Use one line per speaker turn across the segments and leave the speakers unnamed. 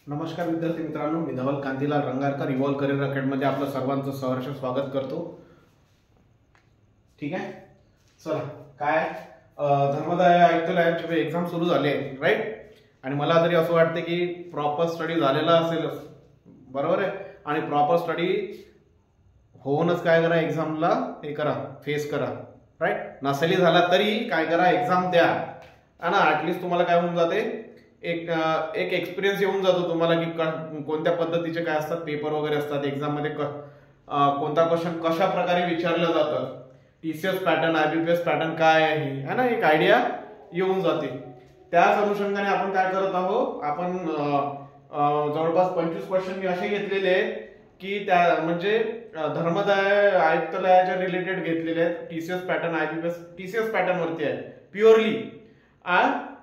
नमस्कार विद्यार्थी मित्रांनो, मी धवल कांतीलाल रंगारकर इव्हॉल्व करिअर अकॅडमीमध्ये आपलं सर्वांचं सहर्ष स्वागत करतो. ठीक आहे, चला काय धर्मदाय आयुक्तालयाचे एक्झाम सुरू झाले राईट. आणि मला तरी असं वाटतं की प्रॉपर स्टडी झालेला असेल, बरोबर आहे. आणि प्रॉपर स्टडी होऊनच काय करा, एक्झामला हे करा, फेस करा राईट. नसेलही झाला तरी काय करा, एक्झाम द्या ना. ऍटलिस्ट तुम्हाला काय होऊन जाते, एक एक्सपिरियन्स येऊन जातो तुम्हाला की कोणत्या पद्धतीचे काय असतात पेपर वगैरे असतात एक्झाम मध्ये, कोणता क्वेश्चन कशा प्रकारे विचारलं जातं, टीसीएस पॅटर्न आयबीपीएस पॅटर्न काय आहे ना, एक आयडिया येऊन जाते. त्याच अनुषंगाने आपण काय करत आहोत, आपण जवळपास 25 क्वेश्चन मी असे घेतलेले आहेत की त्या म्हणजे धर्मदाय आयुक्तालयाच्या रिलेटेड घेतलेले आहेत. TCS pattern IBPS TCS pattern वरती आहे प्युअरली,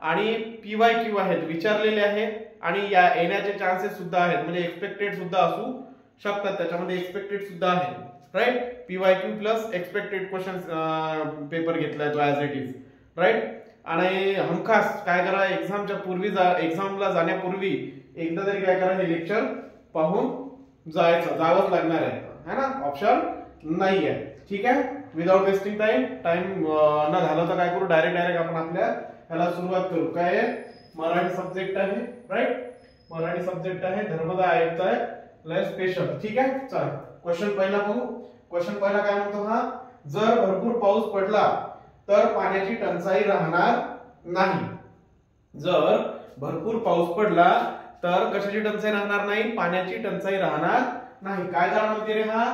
आणि PYQ आहेत विचारलेले आहेत. आणि या येण्याचे चान्सेस सुद्धा आहेत, म्हणजे एक्सपेक्टेड सुद्धा असू शकतात, त्याच्यामध्ये एक्सपेक्टेड सुद्धा आहे right. PYQ plus expected question paper घेतलाय तो ऍज इट इज राईट. आणि हमखास काय करा, एक्झामच्या पूर्वी एक्झामला जाण्यापूर्वी एकदा तरी काय करा, हे लेक्चर पाहून जावंच लागणार आहे ना, ऑप्शन नाही आहे. ठीक आहे, विदाउट वेस्टिंग टाइम न घालवता तर काय करू, डायरेक्ट आपण आपल्या ह्याला सुरुवात करू. काय आहे, मराठी सब्जेक्ट आहे राईट. मराठी सब्जेक्ट आहे धर्मदाय आयुक्तालय स्पेशल. ठीक आहे, चला क्वेश्चन पहिला बघू. क्वेश्चन पहिला काय म्हणतो, हा जर भरपूर पाऊस पडला तर पाण्याची टंचाई राहणार नाही. जर भरपूर पाऊस पडला तर कशाची टंचाई राहणार नाही, पाण्याची टंचाई राहणार नाही. काय करा म्हणते रे हा,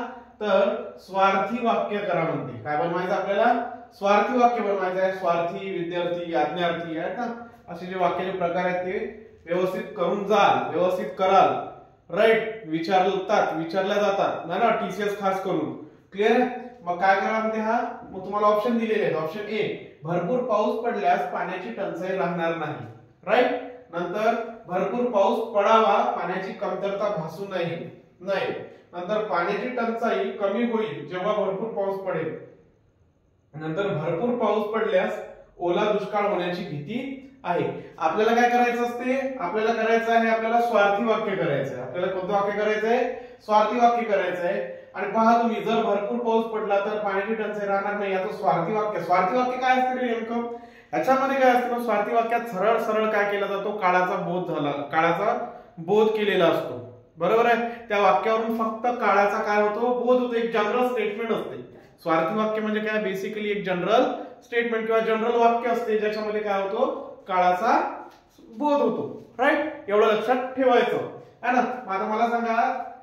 तर स्वार्थी वाक्य करा म्हणते. काय बनवायचं आपल्याला, स्वार्थी वाक्य बनवायचं आहे. स्वार्थी, विद्यार्थी, आज्ञार्थी आहेत ना, असे जे वाक्याचे प्रकार आहेत ते व्यवस्थित करून जाल, व्यवस्थित कराल राईट. विचारल्या जातात ना टीसीएस खास करून. क्लिअर आहे. मग काय करा म्हणते हा, मग तुम्हाला ऑप्शन दिलेले आहेत. ऑप्शन ए, भरपूर पाऊस पडल्यास पाण्याची टंचाई राहणार नाही राईट. नंतर भरपूर पाऊस पडावा, पाण्याची कमतरता भासू नये. नंतर पाण्याची टंचाई कमी होईल जेव्हा भरपूर पाऊस पडेल. नंतर भरपूर पाऊस पडल्यास ओला दुष्काळ होण्याची भीती आहे. आपल्याला काय करायचं असते, आपल्याला करायचं आहे, आपल्याला स्वार्थी वाक्य करायचं आहे. आपल्याला कोणतं वाक्य करायचं आहे, स्वार्थी वाक्य करायचं आहे. आणि पहा तुम्ही, जर भरपूर पाऊस पडला तर पाण्याची टंचाई राहणार नाही, याचं स्वार्थी वाक्य. स्वार्थी वाक्य काय असते रे नेमकं, ह्याच्यामध्ये काय असतं, स्वार्थी वाक्यात सरळ सरळ काय केला जातो, काळाचा बोध केलेला असतो, बरोबर आहे. त्या वाक्यावरून फक्त काळाचा काय होतो, बोध होतो. एक जनरल स्टेटमेंट असते. स्वार्थी वाक्य म्हणजे काय, बेसिकली एक जनरल स्टेटमेंट किंवा जनरल वाक्य असते ज्याच्यामध्ये काय होतो, काळाचा बोध होतो राईट. एवढं लक्षात ठेवायचं आहे ना. आता मला सांगा,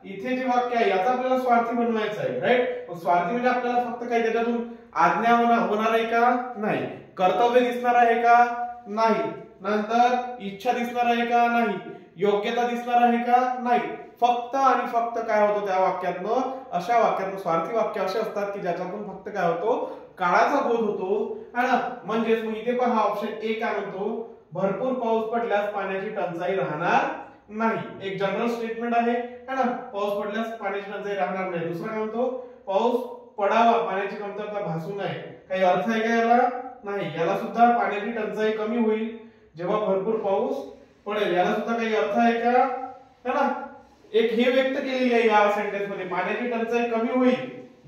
इथे जे वाक्य आहे याचा आपल्याला स्वार्थी बनवायचं आहे राईट. स्वार्थी म्हणजे आपल्याला फक्त काही त्याच्यातून आज्ञा होणार आहे का, नाही. कर्तव्य दिसणार आहे का, नाही. नंतर इच्छा दिसणार आहे का, नाही. योग्यता दिसणार आहे का, नाही. फक्त आणि फक्त काय होतं त्या वाक्यातनं, अशा वाक्यातनं स्वार्थी वाक्य असे असतात की ज्याच्यातून फक्त काय होतो, काळाचा बोध होतो है ना. म्हणजेच मग इथे पण हा ऑप्शन ए काय म्हणतो, भरपूर पाऊस पडल्यास पाण्याची टंचाई राहणार नाही. एक जनरल स्टेटमेंट आहे ना, पाऊस पडल्यास पाण्याची टंचाई राहणार नाही. दुसरा काय म्हणतो, पाऊस पडावा, पाण्याची कमतरता भासू नये. काही अर्थ आहे का याला, नाही. याला सुद्धा पाण्याची टंचाई कमी होईल जेव्हा भरपूर पाऊस पडेल, याला सुद्धा काही अर्थ आहे का, है ना. एक हे व्यक्त केलेली आहे या सेंटेन्स मध्ये, पाण्याची टंचाई कमी होईल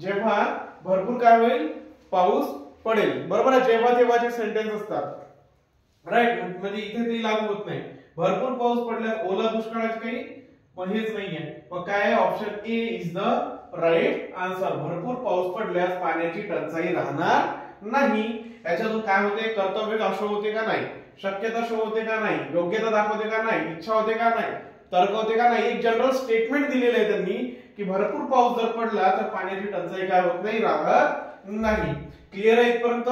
जेव्हा भरपूर काय होईल, पाऊस पडेल. बरोबर आहे, जेव्हा तेव्हाचे सेंटेन्स असतात राईट. म्हणजे इथे ते लागू होत नाही. भरपूर पाऊस पडल्यास ओला दुष्काळाची काही पण हेच नाहीये. मग काय, option A is the right answer. भरपूर पाऊस पडल्यास पाण्याची टंचाई राहणार नाही. याच्यातून काय होते, कर्तव्य शो होते का नाही, शक्यता शो होते का नाही, योग्यता दाखवते का नाही, इच्छा होते का नाही, तर्क होते का नाही. एक जनरल स्टेटमेंट दिलेलं आहे त्यांनी की भरपूर पाऊस जर पडला तर पाण्याची टंचाई काय होत नाही, राहत नाही. क्लिअर आहे इथपर्यंत,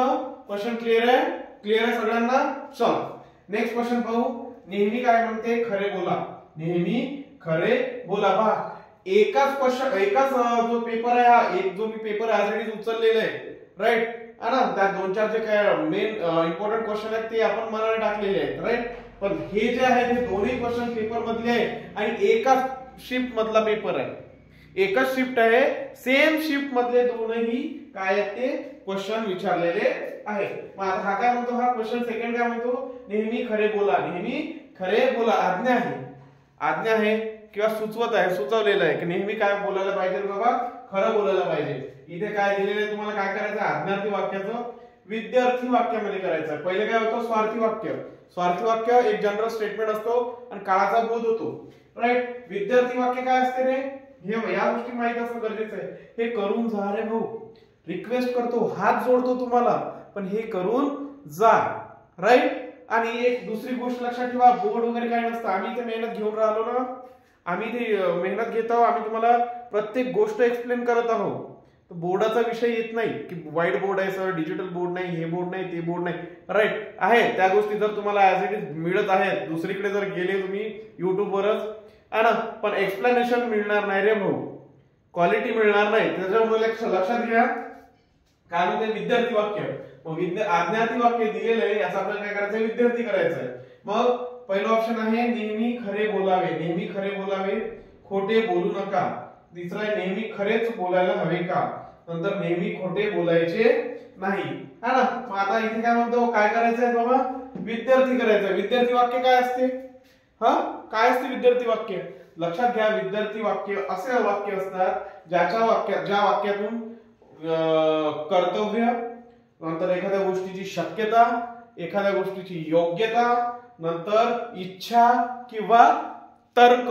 क्वेश्चन क्लिअर आहे, क्लिअर आहे सगळ्यांना. चला नेक्स्ट क्वेश्चन पाहू. नेहमी काय म्हणते, खरे बोला. नेहमी खरे बोला. पहा, एकाच क्वेश्चन, एकाच जो पेपर आहे हा, एक जो मी पेपर ऍज इट इज उचललेला आहे राईट, है ना. त्या 2-4 जे काय मेन इम्पॉर्टंट क्वेश्चन आहेत ते आपण मनाने टाकलेले आहेत राईट. पण हे जे आहे ते दोन्ही क्वेश्चन पेपर मधले आहे आणि एकाच शिफ्ट मधला पेपर आहे, एकच शिफ्ट आहे. सेम शिफ्ट मधले दोनही काय आहेत ते क्वेश्चन विचारलेले आहे. मग आता हा काय म्हणतो, हा क्वेश्चन सेकंड काय म्हणतो, नेहमी खरे बोला. नेहमी खरे बोला आज्ञा आहे आज्ञा आहे किंवा सुचवत आहे, सुचवलेलं आहे की नेहमी काय बोलायला पाहिजे बाबा, खरं बोलायला पाहिजे. इथे काय दिलेलं आहे तुम्हाला, काय करायचं, आज्ञार्थी वाक्याचं विद्यार्थी वाक्यामध्ये करायचं. पहिले काय होतं, स्वार्थी वाक्य. स्वार्थी वाक्य एक जनरल स्टेटमेंट असतो आणि काळाचा बोध होतो, राईट. विद्यार्थी वाक्य काय असते रे, हे या गोष्टी माहित असणं गरजेचं आहे. हे करून जा रे भाऊ, रिक्वेस्ट करतो, हात जोडतो तुम्हाला, पण हे करून जा, राईट. आणि एक दुसरी गोष्ट लक्षात ठेवा, बोर्ड वगैरे काय नसतं. आम्ही इथे मेहनत घेऊन राहिलो ना, आम्ही ती मेहनत घेत आहोत, आम्ही तुम्हाला प्रत्येक गोष्ट एक्सप्लेन करत आहोत. तर बोर्डाचा विषय येत नाही की व्हाईट बोर्ड आहे सर, डिजिटल बोर्ड नाही, हे बोर्ड नाही, ते बोर्ड नाही, राईट. आहे त्या गोष्टी जर तुम्हाला ऍज इट इज मिळत आहेत, दुसरीकडे जर गेले तुम्ही युट्यूबवरच आहे ना, पण एक्सप्लेनेशन मिळणार नाही रे भाऊ, क्वालिटी मिळणार नाही. त्याच्यामुळे लक्षात घ्या. काय म्हणते, विद्यार्थी वाक्य. मग आज्ञार्थी वाक्य दिलेलं आहे, याचा आपल्याला काय करायचं, विद्यार्थी करायचं आहे. मग पहिलं ऑप्शन आहे नेहमी खरे बोलावे. नेहमी खरे बोलावे, खोटे बोलू नका. तिसरा आहे नेहमी खरेच बोलायला हवे का. नंतर नेहमी खोटे बोलायचे नाही, है ना. मग आता इथे काय म्हणतो, काय करायचं आहे बाबा, विद्यार्थी करायचं. विद्यार्थी वाक्य काय असते, काय असते विद्यार्थी वाक्य. लक्षात घ्या, विद्यार्थी वाक्य असे वाक्य असतात ज्या वाक्यातून कर्तव्य, नंतर एखाद्या गोष्टीची शक्यता, एखाद्या गोष्टीची योग्यता, नंतर इच्छा किंवा तर्क,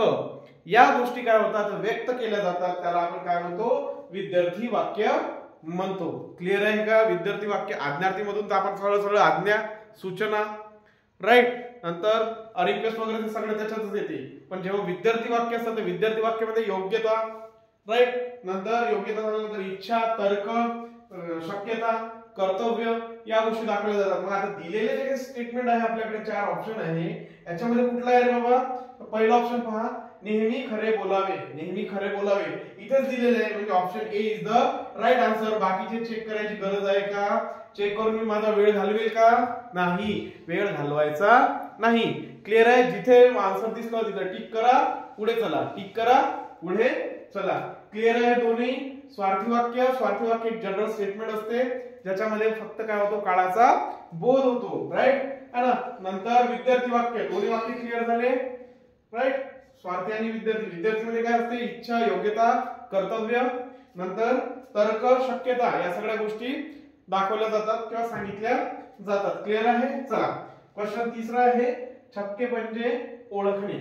या गोष्टी काय होतात, व्यक्त केल्या जातात. त्याला आपण काय म्हणतो, विद्यार्थी वाक्य म्हणतो. क्लिअर आहे का. विद्यार्थी वाक्य आज्ञार्थी मधून तर आपण सरळ आज्ञा, सूचना, राईट. नंतर रिक्वेस्ट वगैरे ते सगळं त्याच्यातच येते. पण जेव्हा विद्यार्थी वाक्य असतं तर विद्यार्थी वाक्यामध्ये योग्यता, राईट. नंतर योग्यता झाल्यानंतर इच्छा, तर्क, शक्यता, कर्तव्य, या गोष्टी दाखवल्या जातात. मग आता दिलेले जे स्टेटमेंट आहे आपल्याकडे 4 ऑप्शन आहे, याच्यामध्ये कुठला आहे रे बाबा, पहिला ऑप्शन पहा, नेहमी खरे बोलावे. नेहमी खरे बोलावे इथेच दिलेले आहे, म्हणजे option A is the right answer. बाकीचे चेक करायची गरज आहे का, चेक करून मी माझा वेळ घालवेल का, नाही, वेळ घालवायचा नाही. क्लिअर आहे. जिथे आन्सर दिसला तिथे टिक करा, पुढे चला, टिक करा, पुढे चला. क्लिअर आहे दोन्ही. स्वार्थी वाक्य एक जनरल स्टेटमेंट असते ज्याच्यामध्ये फक्त काय होतो, काळाचा बोध होतो, राईट, है ना. नंतर विद्यार्थी वाक्य, दोन्ही वाक्य क्लिअर झाले, राईट. स्वार्थी आणि विद्यार्थी मध्ये काय असते, इच्छा, योग्यता, कर्तव्य, नंतर तर्क, शक्यता, या सगळ्या गोष्टी दाखवल्या जातात किंवा सांगितल्या जातात. क्लिअर आहे. चला, क्वेश्चन तिसरा आहे, छक्के म्हणजे ओळखणे.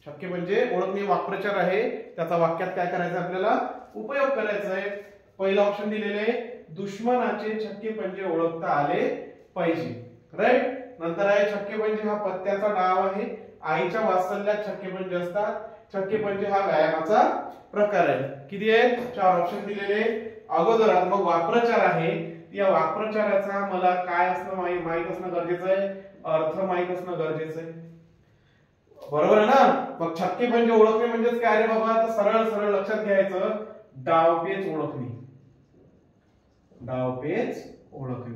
छक्के म्हणजे ओळखणे वाक्प्रचार आहे, त्याचा वाक्यात काय करायचं, आपल्याला उपयोग करायचा आहे. पहिला ऑप्शन दिलेले आहे, दुश्मनाचे छक्के पंजे ओळखता आले पाहिजे, राईट. नंतर आहे छक्के पंजे हा पत्त्याचा डाव आहे, आईच्या वात्सल्यात छक्के पंजे असतात, छक्के पंजे हा व्यायामाचा प्रकार आहे. किती आहेत, 4 ऑप्शन दिलेले. अगोदरात मग वाक्प्रचार आहे, या वाक्प्रचाराचा मला काय असणं माहित असणं गरजेचं आहे, अर्थ माहित असणं गरजेचं आहे, बरोबर आहे ना. मग छक्के पंजे ओळखणे म्हणजेच काय रे बाबा, तर सरळ लक्षात घ्यायचं, डावपेच ओळखणे. डावपेच ओळखणे,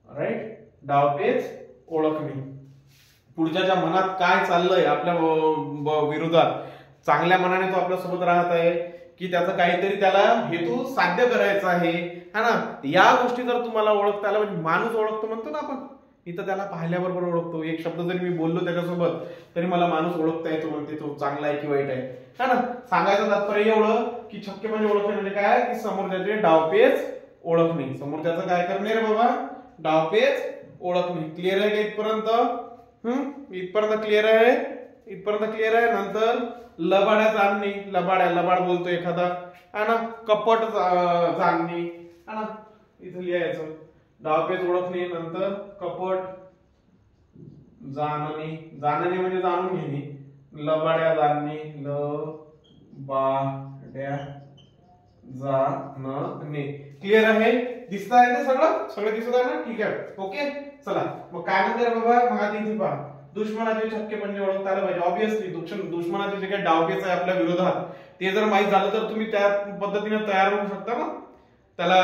राईट. डावपेच ओळखणे. पुढच्याच्या मनात काय चाललंय आपल्या विरोधात, चांगल्या मनाने तो आपल्या सोबत राहत आहे की त्याचा काहीतरी त्याला हेतू साध्य करायचा आहे, है ना. या गोष्टी जर तुम्हाला ओळखता आल्या, म्हणजे माणूस ओळखतो म्हणतो ना आपण, इथं त्याला पाहिल्याबरोबर ओळखतो. एक शब्द जरी मी बोललो त्याच्यासोबत तरी मला माणूस ओळखता येतो, म्हणते तो चांगला आहे की वाईट आहे, है ना. सांगायचं तात्पर्य एवढं की छक्के म्हणजे ओळखणे म्हणजे काय, की समोरच्याचे डावपेच ओळखणे. समोरच्याचं काय करणे रे बाबा, डावपेच ओळखणे. क्लिअर आहे का इथपर्यंत, इथपर्यंत क्लिअर आहे, इथपर्यंत क्लिअर आहे. नंतर लबाड्या जाणणे, लबाड बोलतो एखादा, है ना. कपट जाणणे, है ना, इथं लिहायचं, डावपेच ओळखणे, नंतर कपट जाणणे म्हणजे जाणून घेणे, लबाड्या जाणणे, लबाड्या जाणणे. क्लिअर आहे, दिसत आहे ते सगळं दिसत आहे ना, ठीक आहे, ओके. चला, मग काय म्हणते बाबा, मग आधी इथे पहा, दुश्मनाचे छक्के पंजे ओळखता आले पाहिजे. ऑब्विसली दुश्मनाचे जे काही डावपेच आहे आपल्या विरोधात, ते जर माहित झालं तर तुम्ही त्या पद्धतीने तयार होऊ शकता ना त्याला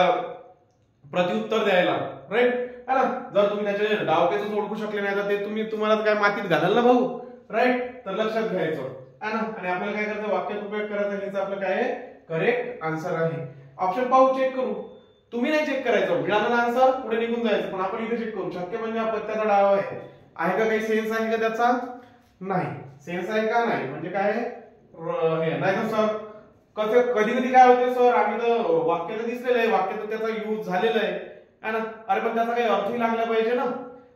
प्रत्युत्तर द्यायला, राईट, है ना. जर तुम्ही त्याचे डावपेच ओळखू शकले नाही तर ते तुम्हाला काय मातीत घालाल ना भाऊ, राईट. तर लक्षात घ्यायचं, है ना. आणि आपल्याला काय करायचं, वाक्यात उपयोग करायचा, हेच आपलं काय आहे, करेक्ट आन्सर आहे. ऑप्शन पाहू, चेक करू. तुम्ही नाही चेक करायचं, मिळाला आन्सर पुढे निघून जायचं, पण आपण इथे चेक करू. छक्के म्हणजे हा पत्त्याचा डाव आहे का काही सेन्स आहे का त्याचा, नाही. सेन्स आहे का नाही म्हणजे काय हे नाही तर सर कधी कधी काय होते सर आम्ही तर वाक्य तर दिसलेलं आहे, वाक्य तर त्याचा यूज झालेला आहे ना. अरे पण त्याचा काही अर्थही लागला पाहिजे ना.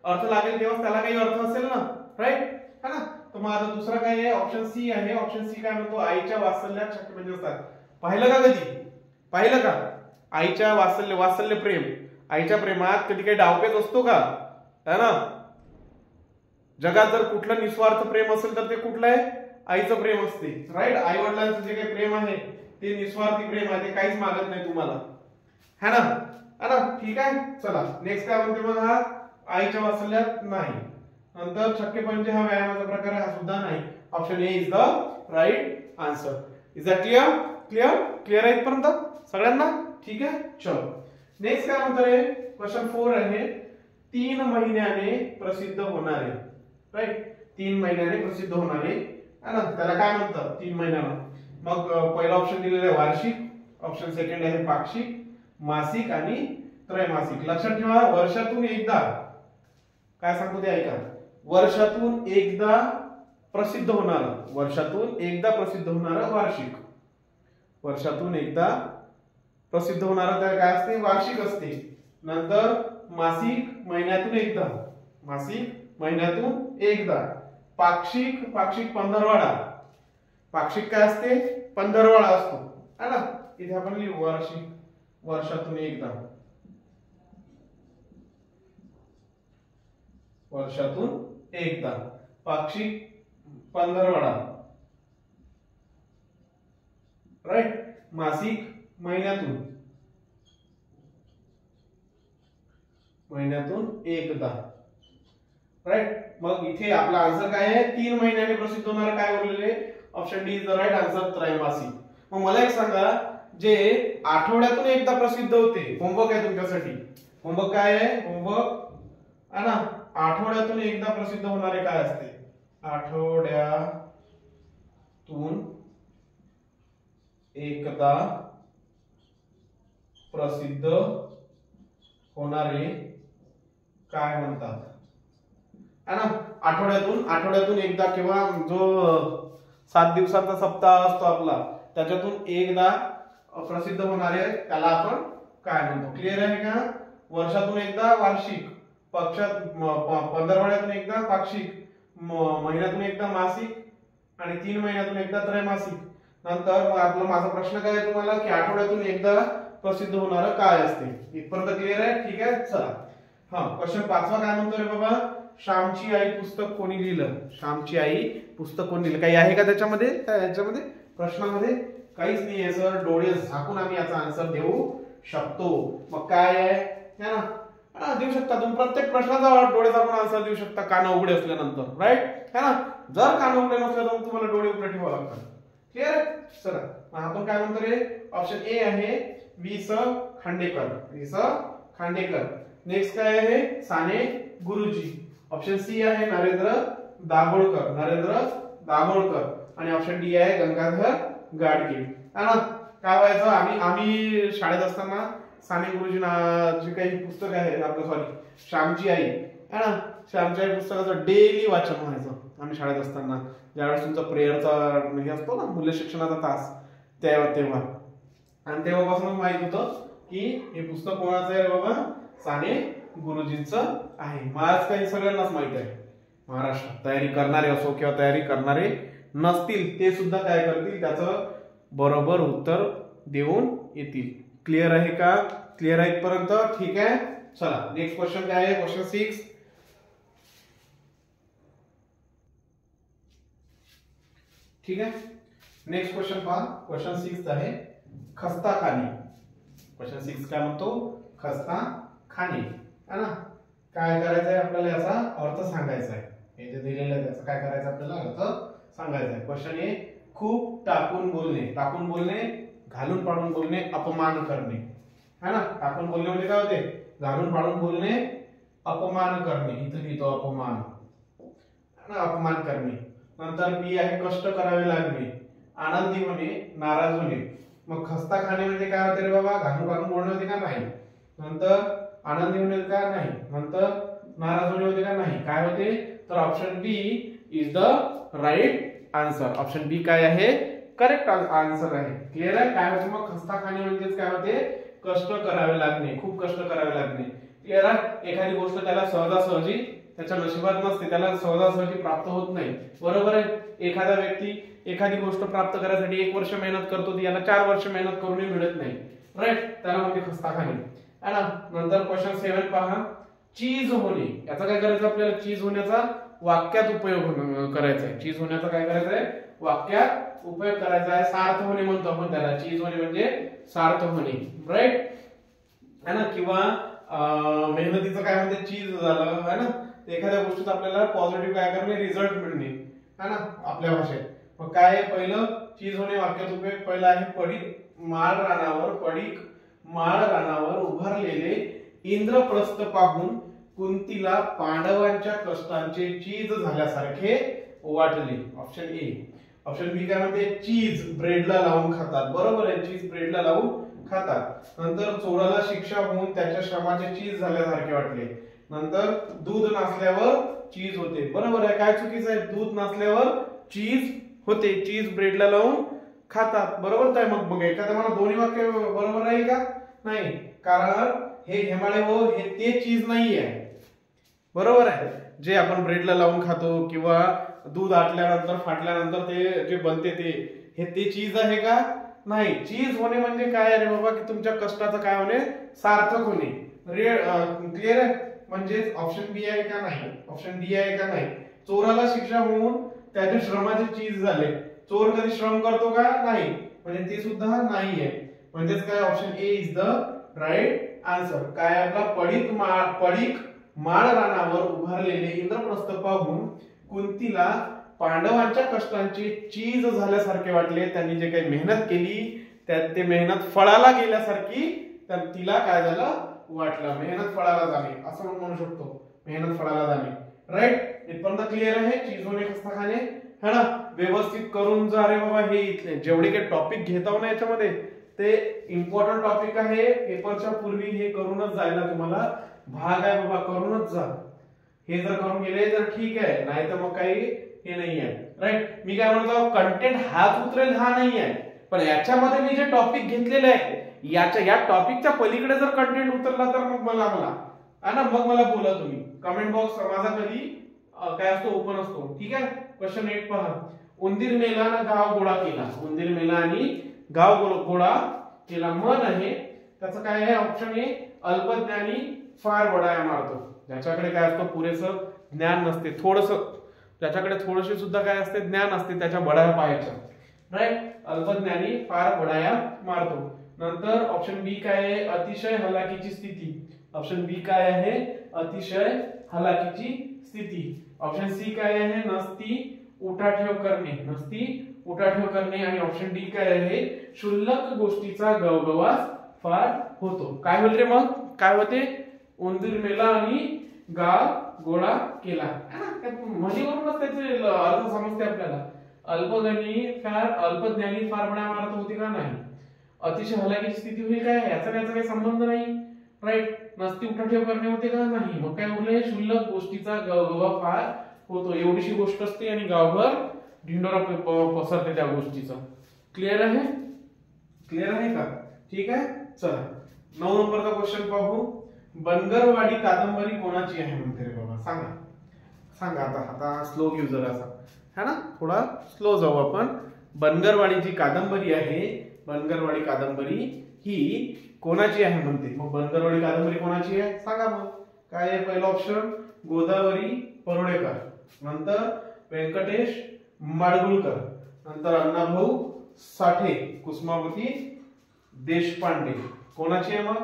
अर्थ लागेल तेव्हा त्याला काही अर्थ असेल ना, राईट है ना. तर मग आता दुसरं काय आहे, ऑप्शन सी आहे. ऑप्शन सी काय म्हणतो, आईच्या वात्सल्यात शक्य म्हणजे असतात. पाहिलं का कधी, पाहिलं का आईच्या वात्सल्य प्रेम, आईच्या प्रेमात कधी काही डावपेच असतो का, है ना. जगात जर कुठलं निस्वार्थ प्रेम असेल तर ते कुठलं आहे, आईचं प्रेम असते, राईट. आई वडिलांचं जे काही प्रेम आहे ते निस्वार्थी प्रेम आहे, ते काहीच मागत नाही तुम्हाला, है ना, है ना. ठीक आहे. चला नेक्स्ट काय म्हणते मग, हा आईच्या वात्सल्यात नाही. नंतर शक्य म्हणजे हा व्यायामाचा प्रकार हा सुद्धा नाही. Option A is the right answer. Is that clear, clear clear आहे इथपर्यंत सगळ्यांना. ठीक आहे. चलो नेक्स्ट काय म्हणतोय, क्वेश्चन 4 आहे. 3 महिन्याने प्रसिद्ध होणारे, राईट. 3 महिन्याने प्रसिद्ध होणारे, है ना. त्याला काय म्हणतात 3 महिन्याला. मग पहिला ऑप्शन दिलेला आहे वार्षिक, ऑप्शन सेकंड आहे पाक्षिक, मासिक आणि त्रैमासिक. लक्षात ठेवा वर्षातून एकदा, काय सांगतो ते ऐका, वर्षातून एकदा प्रसिद्ध होणारं, वर्षातून एकदा प्रसिद्ध होणारं वार्षिक, वर्षातून एकदा प्रसिद्ध होणारं त्या काय असते, वार्षिक असते. नंतर मासिक महिन्यातून एकदा, मासिक महिन्यातून एकदा. पाक्षिक, पाक्षिक पंधरवाडा, पाक्षिक काय असते, पंधरवाडा असतो, है ना. इथे आपण लिहू वार्षिक, वर्षातून एकदा, वर्षातून एकदा. पाक्षिक पंधरवाडा, राईट. मासिक महिन्यातून, महिन्यातून एकदा, राईट. मग इथे आपला आन्सर काय आहे, 3 महिन्याने प्रसिद्ध होणारा काय उरलेले, option D is the right answer, त्रैमासिक. मग मला एक सांगा, जे आठवड्यातून एकदा प्रसिद्ध होते, होमवर्क आहे तुमच्यासाठी. होमवर्क काय आहे, होमवर्क है ना. आठवड्यातून एकदा प्रसिद्ध होणारे काय असते, आठवड्यातून एकदा प्रसिद्ध होणारे काय म्हणतात, है ना. आठवड्यातून एकदा किंवा जो 7 दिवसांचा सप्ताह असतो आपला, त्याच्यातून एकदा प्रसिद्ध होणारे त्याला आपण काय म्हणतो. क्लिअर आहे का. वर्षातून एकदा वार्षिक, पक्षात 15 एकदा पाक्षिक, महिन्यातून एकदा मासिक आणि 3 महिन्यातून एकदा त्रैमासिक. नंतर आपला माझा प्रश्न काय आहे तुम्हाला, की आठवड्यातून एकदा प्रसिद्ध होणारं काय असते. इथपर्यंत क्लिअर आहे. ठीक आहे. चला हा क्वेश्चन 5वा काय म्हणतो रे बाबा, श्यामची आई पुस्तक कोणी लिहिलं, श्यामची आई पुस्तक कोणी लिहिलं. काही आहे का त्याच्यामध्ये, याच्यामध्ये प्रश्नामध्ये काहीच नाही आहे सर. डोळे झाकून आम्ही याचा आन्सर देऊ शकतो. मग काय आहे, है ना, देऊ शकता तुम्ही प्रत्येक प्रश्नाचा डोळे झाकून आन्सर देऊ शकता, कान उघडे असल्यानंतर, राईट, है ना. जर कान उघडे नसले तर तुम्हाला डोळे उघडे ठेवावे लागतात. क्लिअर आहे. चला आपण काय म्हणतो रे, ऑप्शन ए आहे वि.स. खांडेकर, वि.स. खांडेकर. नेक्स्ट काय आहे, साने गुरुजी. ऑप्शन सी आहे नरेंद्र दाभोळकर, नरेंद्र दाभोळकर. आणि ऑप्शन डी आहे गंगाधर गाडगे, है ना. काय व्हायचं, आम्ही शाळेत असताना साने गुरुजी जी काही पुस्तक आहे आपलं, सॉरी श्यामची आई, है ना, श्यामची आई पुस्तकाचं डेली वाचन व्हायचं आम्ही शाळेत असताना. ज्यावेळेस तुमचा प्रेयरचा हे असतो ना, मूल्य शिक्षणाचा तास, तेव्हा. आणि तेव्हापासून माहित होतं की हे पुस्तक कोणाचं आहे बाबा, साने गुरुजींचं आहे. आज काही सगळ्यांनाच माहित आहे. महाराष्ट्रात तयारी करणारे असो किंवा तयारी करणारे नसतील, ते सुद्धा काय करतील, त्याचं बरोबर उत्तर देऊन येतील. क्लिअर आहे का, क्लिअर आहे इथपर्यंत. ठीक आहे. चला नेक्स्ट क्वेश्चन काय आहे, क्वेश्चन 6. ठीक आहे. नेक्स्ट क्वेश्चन पहा, क्वेश्चन 6 आहे खस्ता खाणे. क्वेश्चन 6 काय म्हणतो, खस्ता खाणे, है ना. काय करायचं आहे आपल्याला, याचा अर्थ सांगायचा आहे. हे जे दिलेलं आहे त्याचा काय करायचं आपल्याला, अर्थ सांगायचा आहे. क्वेश्चन ए, खूप टाकून बोलणे. टाकून बोलणे, घालून पाडून बोलणे, अपमान करणे, है ना. टाकून बोलणे म्हणजे काय होते, घालून पाडून बोलणे, अपमान करणे. इथं लिहितो अपमान, अपमान करणे. नंतर बी आहे कष्ट करावे लागणे, आनंदी होणे, नाराज होणे. मग खस्ता खाणे म्हणजे काय होते रे बाबा, घालून पाडून बोलणे होते का नाही. नंतर आनंदी होणे का नाही. नंतर नाराज होणे होते का नाही. काय होते, तर option B is the right answer. Option B काय आहे, करेक्ट आन्सर आहे. क्लिअर आहे. काय होते मग खस्ताखाणी म्हणजेच काय होते, कष्ट करावे लागणे, खूप कष्ट करावे लागणे. क्लिअर आहे. एखादी गोष्ट त्याला सहजासहजी त्याच्या नशिबात नसते, त्याला सहजासहजी प्राप्त होत नाही. बरोबर आहे. एखादा व्यक्ती एखादी गोष्ट प्राप्त करण्यासाठी 1 वर्ष मेहनत करतो, ती याला 4 वर्ष मेहनत करूनही मिळत नाही. राईट, त्याला म्हणते खस्ताखाणी है ना. नंतर क्वेश्चन 7 पहा, चीज होणे. याचा काय करायचं आपल्याला, चीज होण्याचा वाक्यात उपयोग करायचा आहे. चीज होण्याचा काय करायचं आहे, वाक्यात उपयोग करायचा आहे. सार्थ होणे म्हणतो आपण त्याला. चीज होणे म्हणजे सार्थ होणे. राईट है ना. किंवा मेहनतीचं काय म्हणते, चीज झालं है ना. एखाद्या गोष्टीत आपल्याला पॉझिटिव्ह काय करणे, रिझल्ट मिळणे है ना आपल्या भाषेत. मग काय पहिलं चीज होणे वाक्यात उपयोग पहिला आहे, पडीक माळ रानावर उभारलेले इंद्रप्रस्थ पाहून कुंतीला पांडवांच्या कष्टांचे चीज झाल्यासारखे वाटले. Option A. ऑप्शन बी काय म्हणते, चीज ब्रेडला लावून खातात. बरोबर आहे, चीज ब्रेडला लावून खातात. नंतर चोराला शिक्षा होऊन त्याच्या श्रमाचे चीज झाल्यासारखे वाटले. नंतर दूध नसल्यावर चीज होते. बरोबर आहे. काय चुकीचं आहे, दूध नसल्यावर चीज होते, चीज ब्रेडला लावून खातात. बरोबर आहे. मग एखाद्या मला दोन्ही वाक्य बरोबर राहील का, नाही, कारण हे घेमाळे हो हे ते चीज नाही आहे. बरोबर आहे. जे आपण ब्रेडला लावून खातो किंवा दूध आटल्यानंतर फाटल्यानंतर ते जे बनते ते चीज आहे का, नाही. चीज होणे म्हणजे काय रे बाबा, की तुमच्या कष्टाचं काय होणे, सार्थक होणे. क्लिअर आहे. म्हणजे ऑप्शन बी आहे का नाही, ऑप्शन डी आहे का नाही. चोराला शिक्षा होऊन त्याच्या श्रमाचे चीज झाले. चोर कधी श्रम करतो का, नाही, म्हणजे ते सुद्धा नाही आहे. म्हणजेच काय, option A is the right answer. काय आपला, पडीक माळ रानावर उभारलेले इंद्रप्रस्थ पाहून कुंतीला पांडवांच्या कष्टांची चीज झाल्यासारखे वाटले. त्यांनी जे काही मेहनत केली त्यात ते मेहनत फळाला गेल्यासारखी तिला काय झालं, वाटलं. मेहनत फळाला जाणे असं म्हणू शकतो, मेहनत फळाला जाणे. राईट, इथपर्यंत क्लिअर आहे. चीज होणे खस्ताखाने है ना. व्यवस्थित करून जा रे बाबा. हे इथले जेवढे काही टॉपिक घेता ना याच्यामध्ये ते इम्पॉर्टंट टॉपिक आहे. पेपरच्या पूर्वी हे करूनच जायला तुम्हाला भाग आहे बाबा, करूनच जा. हे जर करून गेले तर ठीक आहे, नाही तर मग काही हे नाही आहे. राईट, मी काय म्हणतो, कंटेंट हाच उतरेल हा नाही आहे, पण याच्यामध्ये मी जे टॉपिक घेतलेले आहे या टॉपिकच्या पलीकडे जर कंटेंट उतरला तर मग मला मग मला बोला तुम्ही. कमेंट बॉक्स माझा कधी काय असतो, ओपन असतो. ठीक आहे. क्वेश्चन 8 पहा, उंदीर मेला आणि गाव गोळा केला. उंदीर मेला आणि गाव गोळा केला. मन आहे त्याचं काय आहे, ऑप्शन ए, अल्पज्ञानी फार बडाया मारतो. ज्याच्याकडे काय असतं, पुरेसं ज्ञान नसते, ज्याच्याकडे थोडीशी सुद्धा काय असते, ज्ञान असते, त्याच्या बडाया पाहायच्या. राईट, अल्पज्ञानी फार बडाया मारतो. नंतर ऑप्शन बी काय आहे, अतिशय हलाखीची स्थिती. ऑप्शन बी काय आहे, अतिशय हलाखीची स्थिती. ऑप्शन सी काय आहे, नसती उठाठेव करणे. आणि ऑप्शन डी काय आहे, क्षुल्लक गोष्टीचा गवगवास फार होतो. काय होईल रे मग, काय होते, उंदीर मेला आणि गाव गोळा केला. म्हणीवरूनच त्याचे अर्थ समजते आपल्याला. अल्पज्ञानी फार बड्या मारत होती का, नाही. अतिशय हलाखीची स्थिती होईल काय, याचा काही संबंध नाही. राईट, नसती उठाठेव करणे होते का, नाही. मग काय बोलले, क्षुल्लक गोष्टीचा गवगवा फार होतो. एवढीशी गोष्ट असते आणि गावभर ढिंडोरा पसरते त्या गोष्टीचा. क्लिअर आहे का, ठीक आहे. चला 9 नंबरचा क्वेश्चन पाहू. बनगरवाडी कादंबरी कोणाची आहे म्हणते रे बाबा, सांगा. आता स्लो घेऊ जरासा है ना, थोडा स्लो जाऊ आपण. बनगरवाडी जी कादंबरी आहे, बनगरवाडी कादंबरी ही कोणाची आहे म्हणते. मग बनगरवाडी कादंबरी कोणाची आहे सांगा. मग काय आहे, पहिला ऑप्शन गोदावरी परुळेकर, नंतर व्यंकटेश माडगुळकर, नंतर अण्णाभाऊ साठे, कुसुमावती देशपांडे. कोणाची आहे मग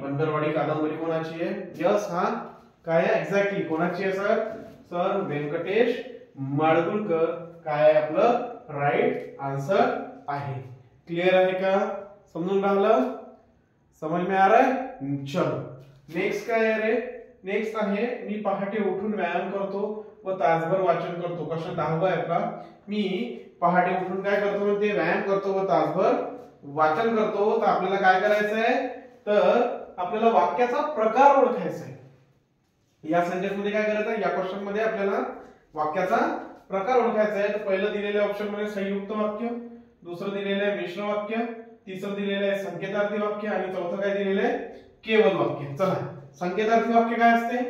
बनगरवाडी कादंबरी कोणाची आहे. यस, हा काय आहे एक्झॅक्टली कोणाची आहे सर व्यंकटेश माडगुळकर. काय आहे आपलं राईट आन्सर आहे. क्लिअर आहे का, समजून राहिलं, समज में आ रहा है. चलो नेक्स्ट काय आहे रे, नेक्स्ट आहे, मी पहाटे उठून व्यायाम करतो व तासभर वाचन करतो. क्वेश्चन 10 आहे आपला. मी पहाटे उठून काय करतो म्हणते, व्यायाम करतो व तासभर वाचन करतो. तर आपल्याला काय करायचं आहे, तर आपल्याला वाक्याचा प्रकार ओळखायचा आहे. या सेंटेन्स मध्ये काय करायचं आहे, या क्वेश्चन मध्ये आपल्याला वाक्याचा प्रकार ओळखायचा आहे. तर पहिलं दिलेले ऑप्शन मध्ये संयुक्त वाक्य, दुसरं दिलेलं आहे मिश्र वाक्य, तिसरं दिलेलं आहे संकेतार्थी वाक्य आणि चौथं काय दिलेलं आहे केवल वाक्य. चला, संकेतार्थी वाक्य काय असते?